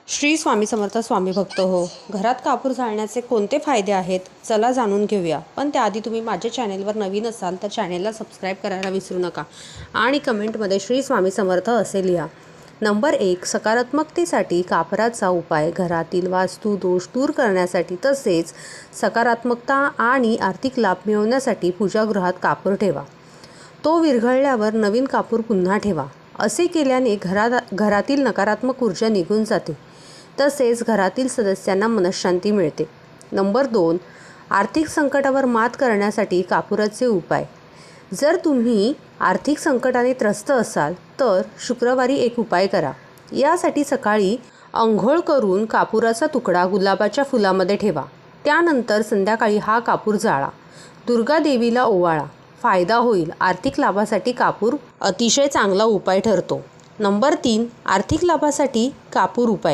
श्री स्वामी समर्थ स्वामी भक्त हो. घरात कापूर जाळण्याचे कोणते फायदे आहेत चला जाणून घेऊया. पण त्याआधी तुम्ही माझ्या चॅनेलवर नवीन असाल तर चॅनेलला सबस्क्राईब करायला विसरू नका आणि कमेंटमध्ये श्री स्वामी समर्थ असे लिहा. नंबर 1, सकारात्मकतेसाठी कापराचा उपाय. घरातील वास्तू दोष दूर करण्यासाठी तसेच सकारात्मकता आणि आर्थिक लाभ मिळवण्यासाठी पूजागृहात कापूर ठेवा. तो विरघळल्यावर नवीन कापूर पुन्हा ठेवा. असे केल्याने घरातील नकारात्मक ऊर्जा निघून जाते तसेच घरातील सदस्यांना मनःशांती मिळते. नंबर 2, आर्थिक संकटावर मात करण्यासाठी कापुराचे उपाय. जर तुम्ही आर्थिक संकटाने त्रस्त असाल तर शुक्रवारी एक उपाय करा. यासाठी सकाळी अंघोळ करून कापुराचा तुकडा गुलाबाच्या फुलामध्ये ठेवा. त्यानंतर संध्याकाळी हा कापूर जाळा. दुर्गा देवीला ओवाळा. फायदा होईल. आर्थिक लाभासाठी कापूर अतिशय चांगला उपाय ठरतो. नंबर 3, आर्थिक लाभासाठी कापूर उपाय.